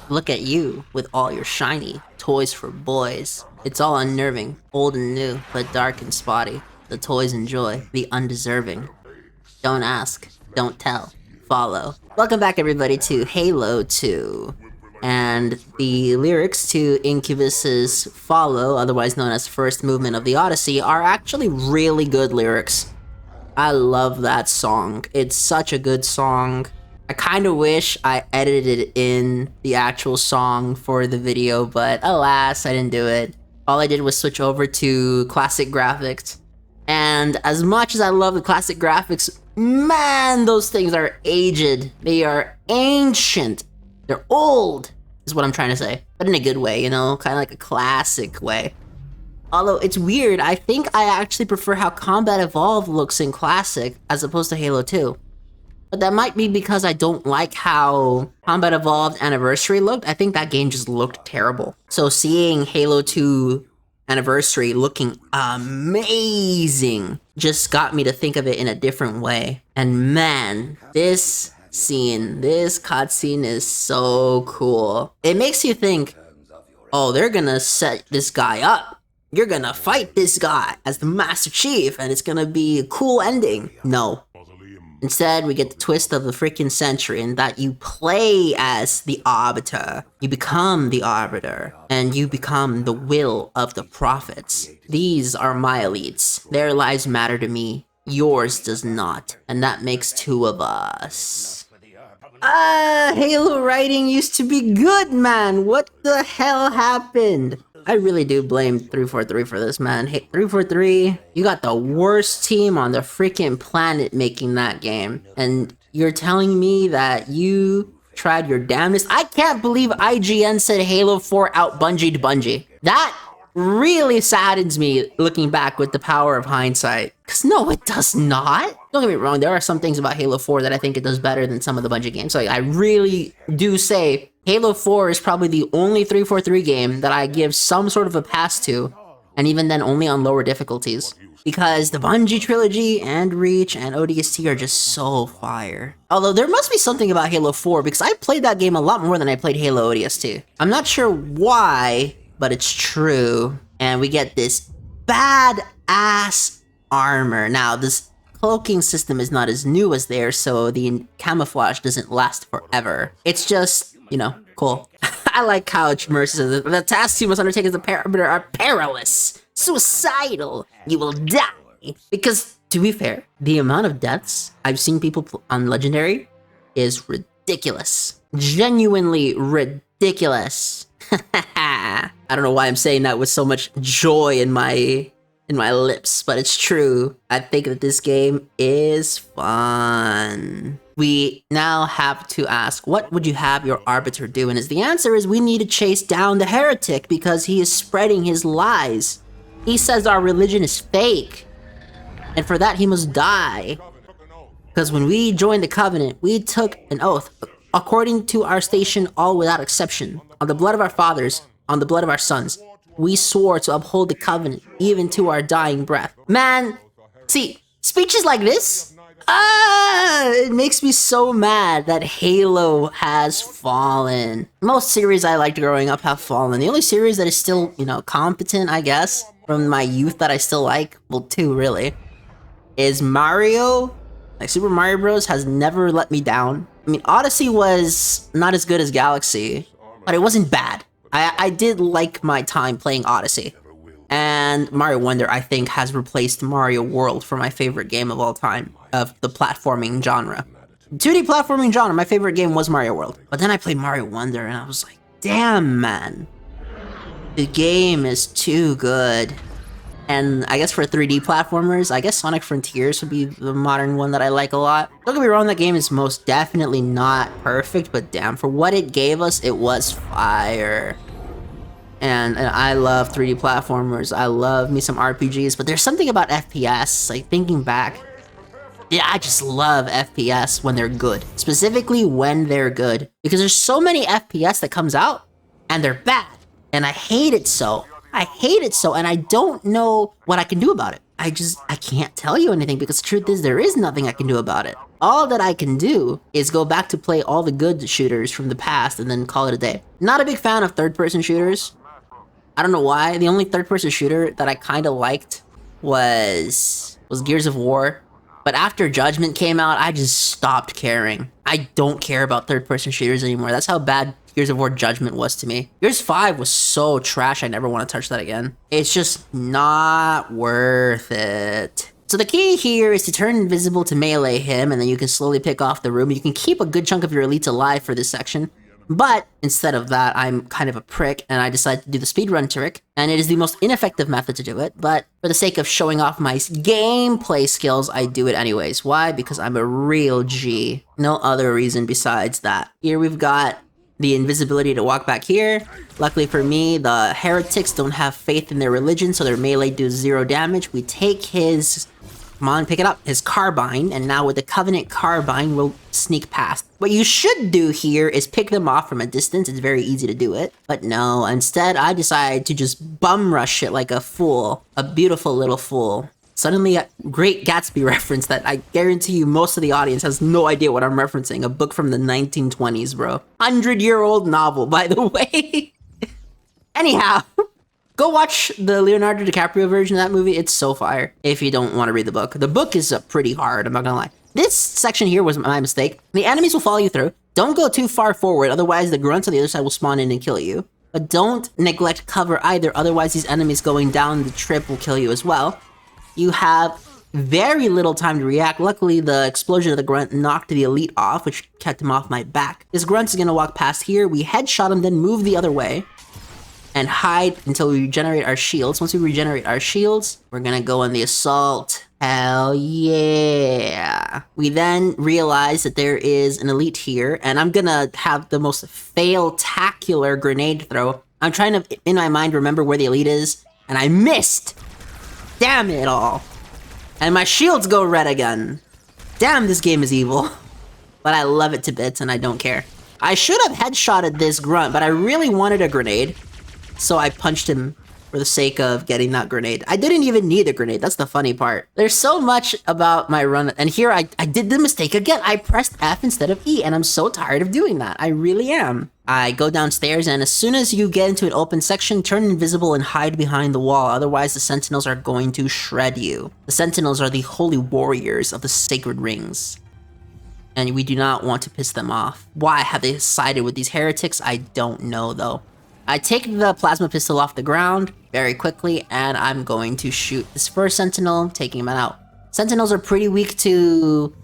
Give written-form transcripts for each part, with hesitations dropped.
Look at you with all your shiny toys for boys. It's all unnerving, old and new, but dark and spotty. The toys enjoy, the undeserving. Don't ask, don't tell, follow. Welcome back everybody to Halo 2. And the lyrics to Incubus's Follow, otherwise known as First Movement of the Odyssey, are actually really good lyrics. I love that song. It's such a good song. I kind of wish I edited in the actual song for the video, but alas, I didn't do it. All I did was switch over to classic graphics. And as much as I love the classic graphics, man, those things are aged. They are ancient. They're old, is what I'm trying to say. But in a good way, you know? Kind of like a classic way. Although it's weird, I think I actually prefer how Combat Evolved looks in Classic as opposed to Halo 2. But that might be because I don't like how Combat Evolved Anniversary looked. I think that game just looked terrible. So seeing Halo 2 Anniversary looking amazing just got me to think of it in a different way. And man, this cutscene is so cool. It makes you think, oh, they're gonna set this guy up. You're gonna fight this guy as the Master Chief and it's gonna be a cool ending. No. Instead, we get the twist of the freaking century in that you play as the Arbiter. You become the Arbiter, and you become the will of the prophets. These are my elites. Their lives matter to me. Yours does not. And that makes two of us. Halo writing used to be good, man. What the hell happened? I really do blame 343 for this, man. Hey, 343, you got the worst team on the freaking planet making that game. And you're telling me that you tried your damnedest? I can't believe IGN said Halo 4 out-Bungie'd Bungie. That really saddens me looking back with the power of hindsight. Cause no, it does not. Don't get me wrong, there are some things about Halo 4 that I think it does better than some of the Bungie games. So I really do say Halo 4 is probably the only 343 game that I give some sort of a pass to, and even then only on lower difficulties. Because the Bungie trilogy and Reach and ODST are just so fire. Although there must be something about Halo 4 because I played that game a lot more than I played Halo ODST. I'm not sure why, but it's true. And we get this badass armor. Now, this cloaking system is not as new as theirs, so the camouflage doesn't last forever. It's just, you know, cool. I like how it immerses. The tasks you must undertake as a parameter are perilous, suicidal. You will die. Because, to be fair, the amount of deaths I've seen people on Legendary is ridiculous. Genuinely ridiculous. I don't know why I'm saying that with so much joy in my lips, but it's true. I think that this game is fun. We now have to ask, what would you have your Arbiter do? And the answer is we need to chase down the Heretic because he is spreading his lies. He says our religion is fake. And for that, he must die. Because when we joined the Covenant, we took an oath, according to our station, all without exception, on the blood of our fathers, on the blood of our sons. We swore to uphold the Covenant, even to our dying breath. Man, see, speeches like this, it makes me so mad that Halo has fallen. Most series I liked growing up have fallen. The only series that is still, you know, competent, I guess, from my youth that I still like, well, two really, is Mario. Like, Super Mario Bros. Has never let me down. I mean, Odyssey was not as good as Galaxy, but it wasn't bad. I did like my time playing Odyssey. And Mario Wonder, I think, has replaced Mario World for my favorite game of all time, of the platforming genre. 2D platforming genre, my favorite game was Mario World. But then I played Mario Wonder and I was like, damn, man. The game is too good. And I guess for 3D platformers, I guess Sonic Frontiers would be the modern one that I like a lot. Don't get me wrong, that game is most definitely not perfect, but damn, for what it gave us, it was fire. And I love 3D platformers, I love me some RPGs, but there's something about FPS, like thinking back, yeah, I just love FPS when they're good. Specifically when they're good. Because there's so many FPS that comes out, and they're bad. And I hate it so. I hate it so, and I don't know what I can do about it. I can't tell you anything because the truth is there is nothing I can do about it. All that I can do is go back to play all the good shooters from the past and then call it a day. Not a big fan of third-person shooters. I don't know why. The only third-person shooter that I kind of liked was Gears of War. But after Judgment came out, I just stopped caring. I don't care about third-person shooters anymore. That's how bad Gears of War Judgment was to me. Gears 5 was so trash, I never want to touch that again. It's just not worth it. So the key here is to turn invisible to melee him, and then you can slowly pick off the room. You can keep a good chunk of your elites alive for this section. But instead of that, I'm kind of a prick, and I decided to do the speedrun trick, and it is the most ineffective method to do it, but for the sake of showing off my gameplay skills, I do it anyways. Why? Because I'm a real G. No other reason besides that. Here we've got the invisibility to walk back here. Luckily for me, the heretics don't have faith in their religion, so their melee does 0 damage. We take his... Come on, pick it up. His carbine, and now with the Covenant carbine, we'll sneak past. What you should do here is pick them off from a distance. It's very easy to do it. But no, instead, I decided to just bum rush it like a fool. A beautiful little fool. Suddenly, a Great Gatsby reference that I guarantee you most of the audience has no idea what I'm referencing. A book from the 1920s, bro. 100-year-old novel, by the way. Anyhow. Go watch the Leonardo DiCaprio version of that movie. It's so fire if you don't want to read the book. The book is pretty hard, I'm not gonna lie. This section here was my mistake. The enemies will follow you through. Don't go too far forward, otherwise the grunts on the other side will spawn in and kill you. But don't neglect cover either, otherwise these enemies going down the trip will kill you as well. You have very little time to react. Luckily, the explosion of the grunt knocked the elite off, which kept him off my back. This grunt is gonna walk past here. We headshot him, then move the other way. And hide until we regenerate our shields. Once we regenerate our shields, we're gonna go on the assault. Hell yeah. We then realize that there is an elite here, and I'm gonna have the most fail-tacular grenade throw. I'm trying to, in my mind, remember where the elite is, and I missed! Damn it all. And my shields go red again. Damn, this game is evil. But I love it to bits, and I don't care. I should have headshotted this grunt, but I really wanted a grenade. So I punched him for the sake of getting that grenade. I didn't even need a grenade, that's the funny part. There's so much about my run, and here I did the mistake again. I pressed F instead of E, and I'm so tired of doing that. I really am. I go downstairs, and as soon as you get into an open section, turn invisible and hide behind the wall, otherwise the sentinels are going to shred you. The sentinels are the holy warriors of the sacred rings. And we do not want to piss them off. Why have they sided with these heretics? I don't know, though. I take the plasma pistol off the ground very quickly, and I'm going to shoot this first sentinel, taking him out. Sentinels are pretty weak to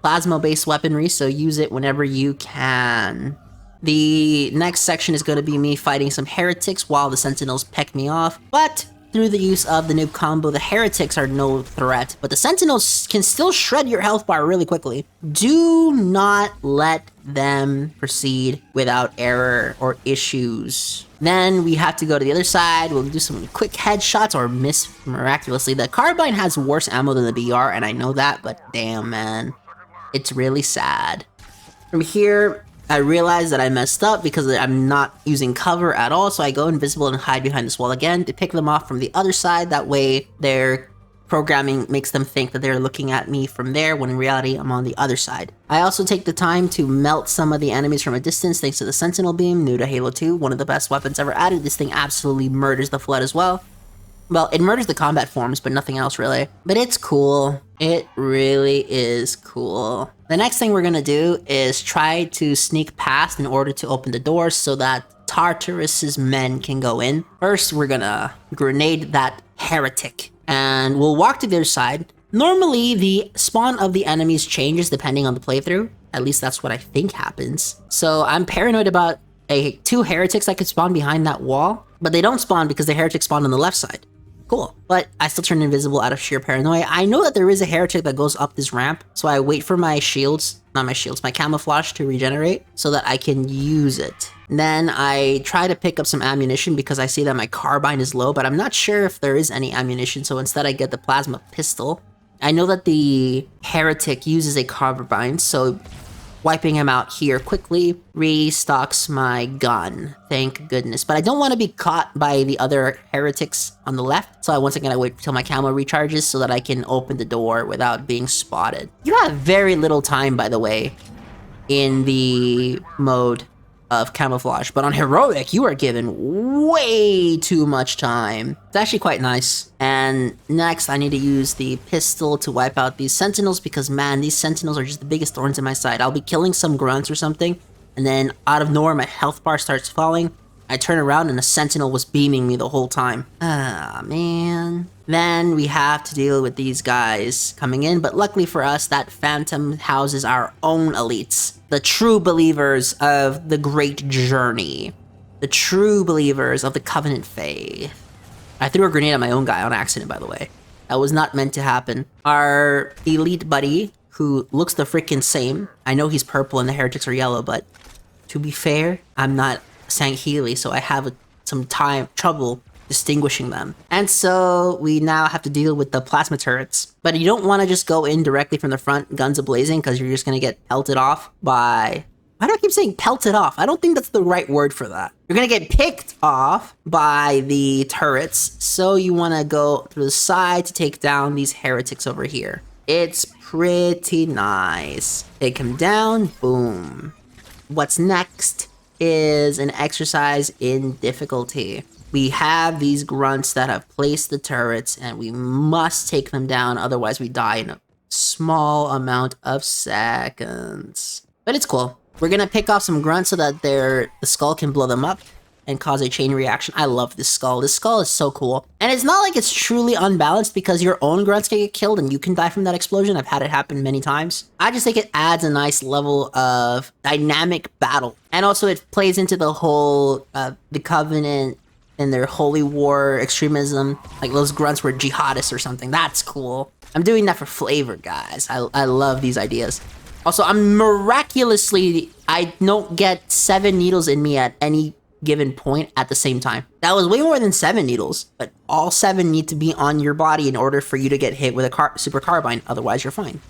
plasma-based weaponry, so use it whenever you can. The next section is going to be me fighting some heretics while the sentinels peck me off, but through the use of the noob combo, the heretics are no threat, but the sentinels can still shred your health bar really quickly. Do not let them proceed without error or issues. Then we have to go to the other side. We'll do some quick headshots or miss miraculously. The carbine has worse ammo than the BR, and I know that, but damn, man. It's really sad. From here, I realize that I messed up because I'm not using cover at all, so I go invisible and hide behind this wall again to pick them off from the other side. That way, their programming makes them think that they're looking at me from there, when in reality, I'm on the other side. I also take the time to melt some of the enemies from a distance thanks to the Sentinel Beam, new to Halo 2, one of the best weapons ever added. This thing absolutely murders the Flood as well. Well, it murders the combat forms, but nothing else really. But it's cool. It really is cool. The next thing we're gonna do is try to sneak past in order to open the doors so that Tartarus's men can go in. First, we're gonna grenade that heretic, and we'll walk to the other side. Normally, the spawn of the enemies changes depending on the playthrough. At least that's what I think happens. So I'm paranoid about two heretics that could spawn behind that wall, but they don't spawn because the heretics spawn on the left side. Cool, but I still turn invisible out of sheer paranoia. I know that there is a heretic that goes up this ramp, so I wait for my shields, not my shields, my camouflage to regenerate so that I can use it. Then I try to pick up some ammunition because I see that my carbine is low, but I'm not sure if there is any ammunition, so instead I get the plasma pistol. I know that the heretic uses a carbine, so Wiping him out here quickly restocks my gun. Thank goodness. But I don't want to be caught by the other heretics on the left. So once again, I wait till my camo recharges so that I can open the door without being spotted. You have very little time, by the way, in the mode of camouflage, but on heroic you are given way too much time. It's actually quite nice. And next I need to use the pistol to wipe out these sentinels, because man, these sentinels are just the biggest thorns in my side. I'll be killing some grunts or something, and then out of nowhere my health bar starts falling. I turn around and a sentinel was beaming me the whole time. Ah, man. Then we have to deal with these guys coming in, but luckily for us, that phantom houses our own elites. The true believers of the great journey. The true believers of the covenant faith. I threw a grenade at my own guy on accident, by the way. That was not meant to happen. Our elite buddy, who looks the freaking same. I know he's purple and the heretics are yellow, but to be fair, I'm not Sangheili, so I have some trouble distinguishing them. And so we now have to deal with the plasma turrets. But you don't want to just go in directly from the front, guns a-blazing, because you're just going to get pelted off by... Why do I keep saying pelted off? I don't think that's the right word for that. You're going to get picked off by the turrets, so you want to go through the side to take down these heretics over here. It's pretty nice. Take him down, boom. What's next is an exercise in difficulty. We have these grunts that have placed the turrets, and we must take them down, otherwise we die in a small amount of seconds. But it's cool. We're gonna pick off some grunts so that the skull can blow them up and cause a chain reaction. I love this skull. This skull is so cool. And it's not like it's truly unbalanced, because your own grunts can get killed and you can die from that explosion. I've had it happen many times. I just think it adds a nice level of dynamic battle. And also it plays into the whole, the Covenant and their holy war extremism. Like those grunts were jihadists or something. That's cool. I'm doing that for flavor, guys. I love these ideas. Also, I'm miraculously, I don't get 7 needles in me at any given point at the same time. That was way more than 7 needles, but all 7 need to be on your body in order for you to get hit with a super carbine, otherwise you're fine.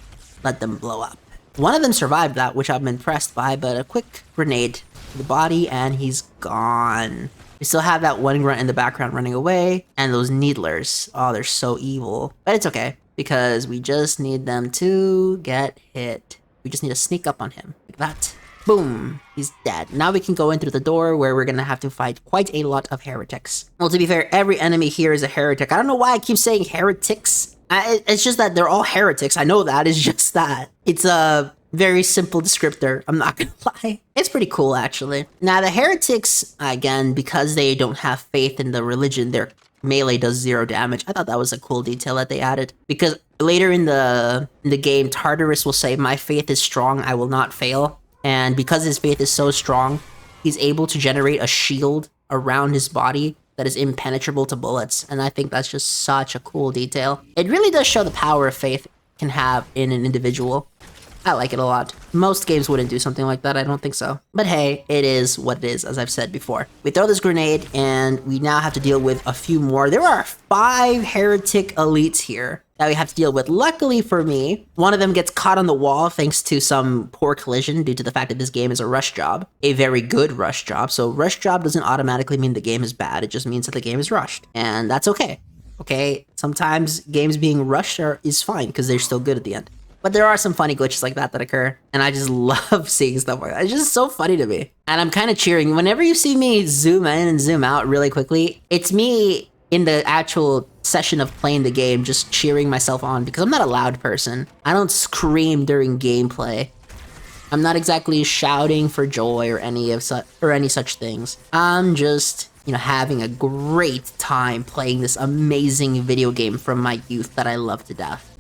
Let them blow up. One of them survived that, which I'm impressed by, but a quick grenade to the body and he's gone. We still have that one grunt in the background running away, and those needlers. Oh, they're so evil. But it's okay, because we just need them to get hit. We just need to sneak up on him, like that. Boom, he's dead. Now we can go in through the door where we're gonna have to fight quite a lot of heretics. Well, to be fair, every enemy here is a heretic. I don't know why I keep saying heretics. It's just that they're all heretics. I know that, it's just that. It's a very simple descriptor, I'm not gonna lie. It's pretty cool, actually. Now, the heretics, again, because they don't have faith in the religion, their melee does 0 damage. I thought that was a cool detail that they added. Because later in the game, Tartarus will say, "My faith is strong, I will not fail." And because his faith is so strong, he's able to generate a shield around his body that is impenetrable to bullets. And I think that's just such a cool detail. It really does show the power of faith can have in an individual. I like it a lot. Most games wouldn't do something like that, I don't think so. But hey, it is what it is, as I've said before. We throw this grenade, and we now have to deal with a few more. There are 5 heretic elites here that we have to deal with. Luckily for me, one of them gets caught on the wall thanks to some poor collision due to the fact that this game is a rush job. A very good rush job. So rush job doesn't automatically mean the game is bad, it just means that the game is rushed. And that's okay. Okay, sometimes games being rushed is fine, because they're still good at the end. But there are some funny glitches like that occur, and I just love seeing stuff like that. It's just so funny to me. And I'm kind of cheering. Whenever you see me zoom in and zoom out really quickly, it's me in the actual session of playing the game just cheering myself on, because I'm not a loud person. I don't scream during gameplay. I'm not exactly shouting for joy or any such things. I'm just, you know, having a great time playing this amazing video game from my youth that I love to death.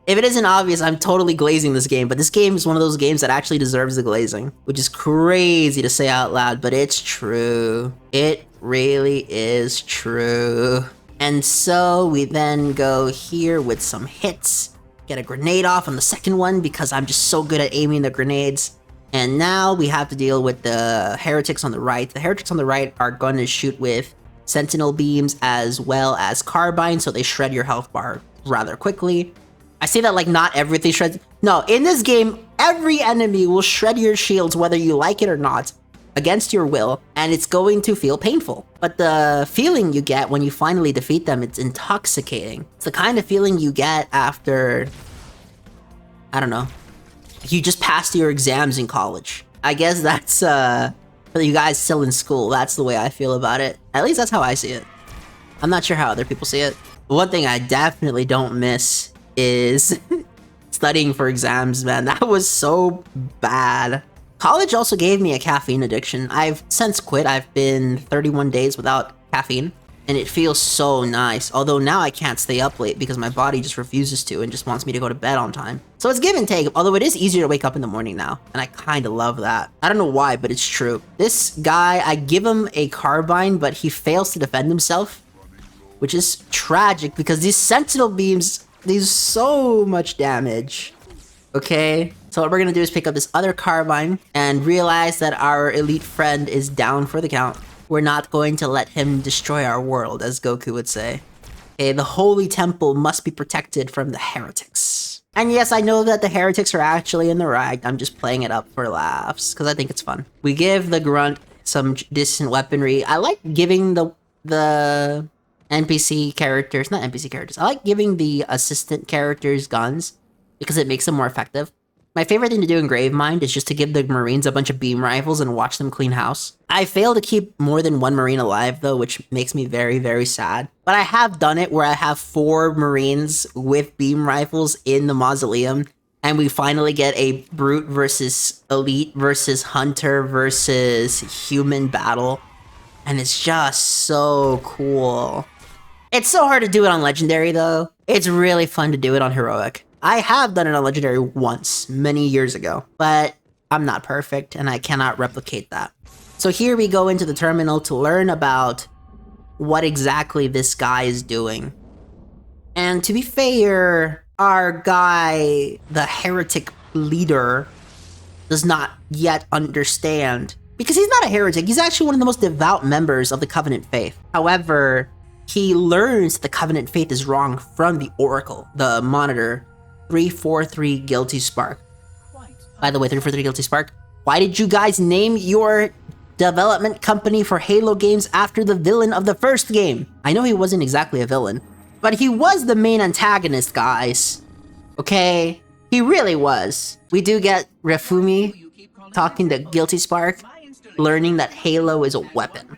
If it isn't obvious, I'm totally glazing this game, but this game is one of those games that actually deserves the glazing, which is crazy to say out loud, but it's true. It really is true. And so we then go here with some hits, get a grenade off on the second one because I'm just so good at aiming the grenades. And now we have to deal with the heretics on the right. The heretics on the right are going to shoot with sentinel beams as well as carbine, so they shred your health bar rather quickly. I say that like not everything shreds. No, in this game, Every enemy will shred your shields whether you like it or not, against your will, and it's going to feel painful. But the feeling you get when you finally defeat them, it's intoxicating. It's the kind of feeling you get after, I don't know, you just passed your exams in college. I guess that's, for you guys still in school, that's the way I feel about it. At least that's how I see it. I'm not sure how other people see it. One thing I definitely don't miss is studying for exams, man. That was so bad. College also gave me a caffeine addiction. I've since quit. I've been 31 days without caffeine, and it feels so nice. Although now I can't stay up late because my body just refuses to and just wants me to go to bed on time. So it's give and take, although it is easier to wake up in the morning now, and I kind of love that. I don't know why, but it's true. This guy, I give him a carbine, but he fails to defend himself, which is tragic because these sentinel beams do so much damage. Okay, so what we're gonna do is pick up this other carbine and realize that our elite friend is down for the count. We're not going to let him destroy our world, as Goku would say. Okay, the holy temple must be protected from the heretics. And yes, I know that the heretics are actually in the right. I'm just playing it up for laughs, because I think it's fun. We give the grunt some distant weaponry. I like giving the NPC characters, not NPC characters, I like giving the assistant characters guns, because it makes them more effective. My favorite thing to do in Gravemind is just to give the Marines a bunch of beam rifles and watch them clean house. I fail to keep more than one Marine alive though, which makes me very, very sad. But I have done it where I have 4 Marines with beam rifles in the mausoleum, and we finally get a brute versus elite versus hunter versus human battle. And it's just so cool. It's so hard to do it on Legendary though. It's really fun to do it on Heroic. I have done it on Legendary once, many years ago, but I'm not perfect and I cannot replicate that. So here we go into the terminal to learn about what exactly this guy is doing. And to be fair, our guy, the heretic leader, does not yet understand, because he's not a heretic, he's actually one of the most devout members of the Covenant faith. However, he learns that the Covenant faith is wrong from the Oracle, the monitor, 343 Guilty Spark. By the way, 343 Guilty Spark, why did you guys name your development company for Halo games after the villain of the first game? I know he wasn't exactly a villain, but he was the main antagonist, guys. Okay? He really was. We do get Refumi talking to Guilty Spark, learning that Halo is a weapon,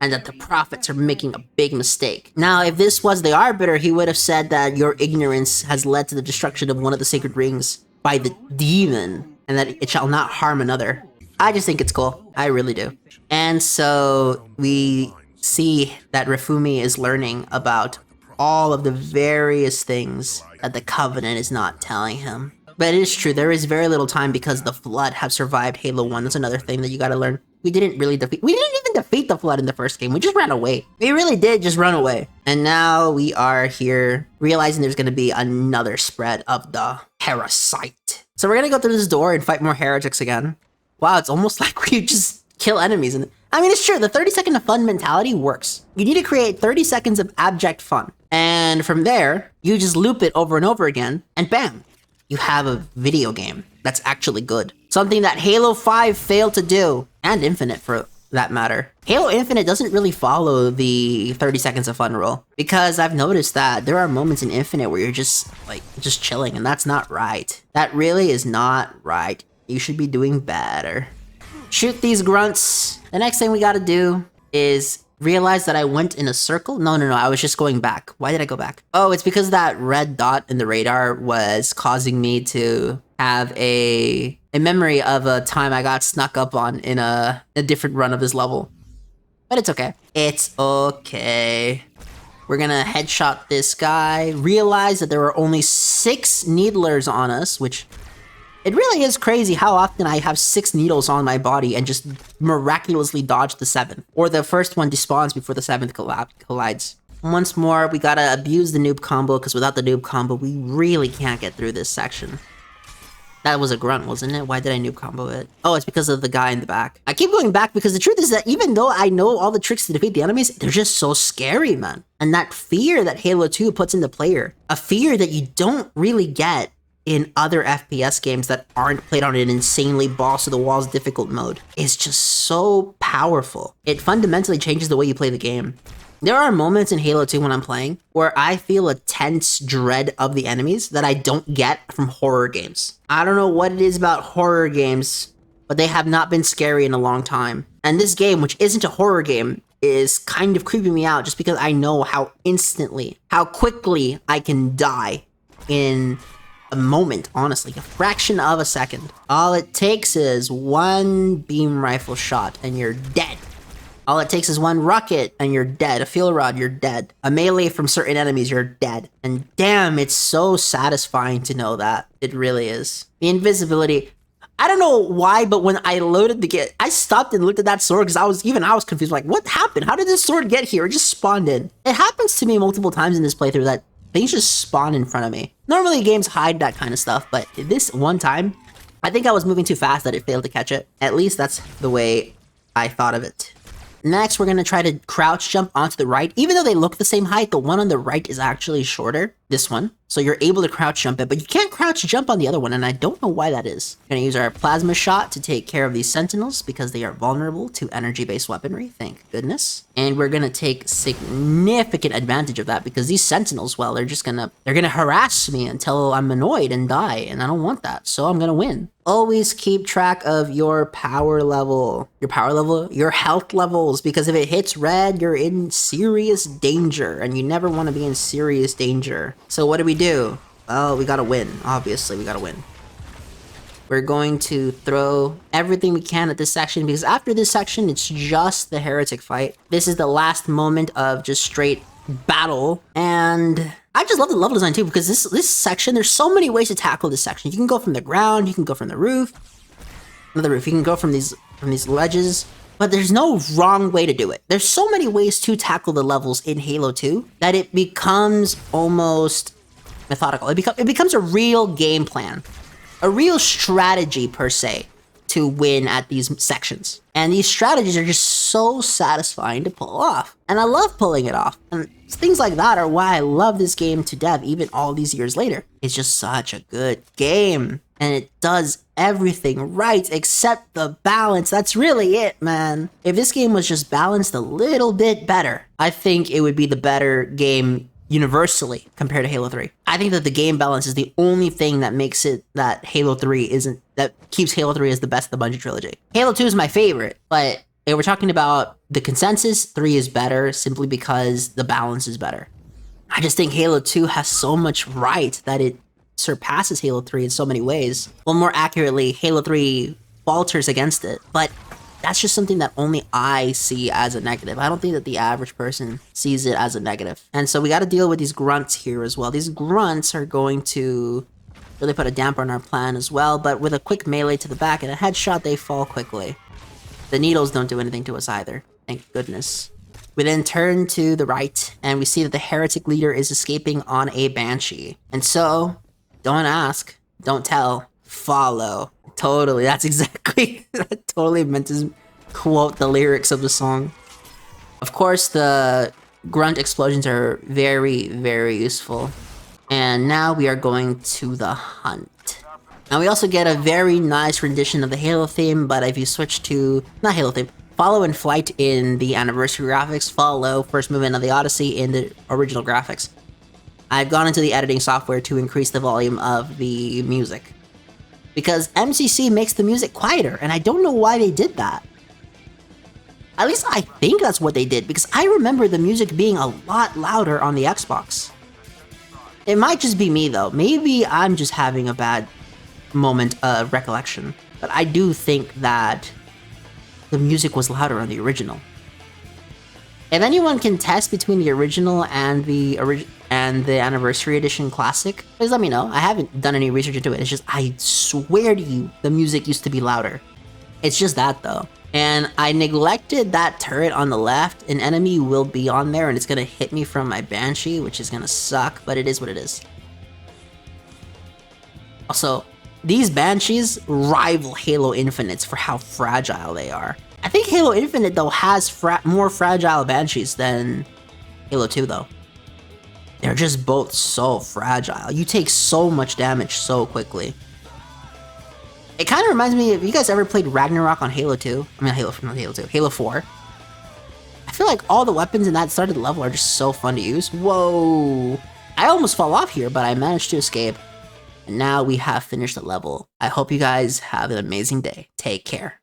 and that the prophets are making a big mistake. Now, if this was the Arbiter, he would have said that your ignorance has led to the destruction of one of the sacred rings by the demon, and that it shall not harm another. I just think it's cool. I really do. And so we see that Refumi is learning about all of the various things that the Covenant is not telling him. But it is true, there is very little time because the Flood have survived Halo 1. That's another thing that you gotta learn. We didn't even defeat the Flood in the first game. We just ran away. We really did just run away. And now we are here realizing there's gonna be another spread of the Parasite. So we're gonna go through this door and fight more heretics again. Wow, it's almost like we just kill enemies. And I mean, it's true, the 30-second of fun mentality works. You need to create 30 seconds of abject fun. And from there, you just loop it over and over again, and bam, you have a video game that's actually good. Something that Halo 5 failed to do, and Infinite for that matter. Halo Infinite doesn't really follow the 30 seconds of fun rule, because I've noticed that there are moments in Infinite where you're just chilling, and that's not right. That really is not right. You should be doing better. Shoot these grunts. The next thing we gotta do is realize that I went in a circle. No, I was just going back. Why did I go back? Oh, it's because that red dot in the radar was causing me to have a memory of a time I got snuck up on in a different run of this level. But it's okay. It's okay. We're gonna headshot this guy, realize that there were only 6 needlers on us, which it really is crazy how often I have 6 needles on my body and just miraculously dodge the 7th. Or the first one despawns before the 7th collides. Once more, we gotta abuse the noob combo, because without the noob combo, we really can't get through this section. That was a grunt, wasn't it? Why did I noob combo it? Oh, it's because of the guy in the back. I keep going back because the truth is that even though I know all the tricks to defeat the enemies, they're just so scary, man. And that fear that Halo 2 puts into player, a fear that you don't really get in other FPS games that aren't played on an insanely balls to the walls difficult mode is just so powerful. It fundamentally changes the way you play the game. There are moments in Halo 2 when I'm playing where I feel a tense dread of the enemies that I don't get from horror games. I don't know what it is about horror games, but they have not been scary in a long time. And this game, which isn't a horror game, is kind of creeping me out just because I know how quickly I can die in a moment, honestly, a fraction of a second. All it takes is one beam rifle shot and you're dead. All it takes is one rocket and you're dead. A fuel rod, you're dead. A melee from certain enemies, you're dead. And damn, it's so satisfying to know that. It really is. The invisibility, I don't know why, but when I loaded the game, I stopped and looked at that sword because I was confused. Like, what happened? How did this sword get here? It just spawned in. It happens to me multiple times in this playthrough that things just spawn in front of me. Normally games hide that kind of stuff, but this one time, I think I was moving too fast that it failed to catch it. At least that's the way I thought of it. Next, we're gonna try to crouch jump onto the right. Even though they look the same height, the one on the right is actually shorter, this one. So you're able to crouch jump it, but you can't crouch jump on the other one, and I don't know why that is. We're gonna use our plasma shot to take care of these sentinels because they are vulnerable to energy-based weaponry, thank goodness. And we're gonna take significant advantage of that because these sentinels, well, they're gonna harass me until I'm annoyed and die, and I don't want that, so I'm gonna win. Always keep track of your power level, your health levels, because if it hits red, you're in serious danger, and you never want to be in serious danger. So what do? Well, we gotta win. Obviously, we gotta win. We're going to throw everything we can at this section, because after this section, it's just the Heretic fight. This is the last moment of just straight battle, and I just love the level design too, because this section, there's so many ways to tackle this section. You can go from the ground, you can go from the roof, you can go from these ledges, but there's no wrong way to do it. There's so many ways to tackle the levels in Halo 2 that it becomes almost methodical. It becomes a real game plan, a real strategy per se to win at these sections. And these strategies are just so satisfying to pull off. And I love pulling it off. And things like that are why I love this game to death, even all these years later. It's just such a good game. And it does everything right except the balance. That's really it, man. If this game was just balanced a little bit better, I think it would be the better game universally compared to Halo 3. I think that the game balance is the only thing that makes it that Halo 3 isn't, that keeps Halo 3 as the best of the Bungie trilogy. Halo 2 is my favorite, but if we're talking about the consensus, 3 is better simply because the balance is better. I just think Halo 2 has so much right that it surpasses Halo 3 in so many ways. Well, more accurately, Halo 3 falters against it, but that's just something that only I see as a negative. I don't think that the average person sees it as a negative. And so we got to deal with these grunts here as well. These grunts are going to really put a damper on our plan as well, but with a quick melee to the back and a headshot, they fall quickly. The needles don't do anything to us either, thank goodness. We then turn to the right, and we see that the Heretic leader is escaping on a Banshee. And so, don't ask, don't tell, follow. Totally, that's exactly, I totally meant to quote the lyrics of the song. Of course, the grunt explosions are very, very useful. And now we are going to the hunt. Now we also get a very nice rendition of the Halo theme, but if you switch to, not Halo theme, Follow and Flight in the Anniversary graphics, Follow, First Movement of the Odyssey in the original graphics. I've gone into the editing software to increase the volume of the music, because MCC makes the music quieter, and I don't know why they did that. At least I think that's what they did, because I remember the music being a lot louder on the Xbox. It might just be me though, maybe I'm just having a bad moment of recollection, but I do think that the music was louder on the original. If anyone can test between the original and the Anniversary Edition Classic, please let me know. I haven't done any research into it. It's just, I swear to you, the music used to be louder. It's just that though. And I neglected that turret on the left. An enemy will be on there and it's gonna hit me from my Banshee, which is gonna suck, but it is what it is. Also, these Banshees rival Halo Infinite's for how fragile they are. I think Halo Infinite though has more fragile Banshees than Halo 2 though. They're just both so fragile. You take so much damage so quickly. It kind of reminds me of, you guys ever played Ragnarok on Halo 2? I mean, not Halo 2, Halo 4. I feel like all the weapons in that started level are just so fun to use. Whoa. I almost fall off here, but I managed to escape. And now we have finished the level. I hope you guys have an amazing day. Take care.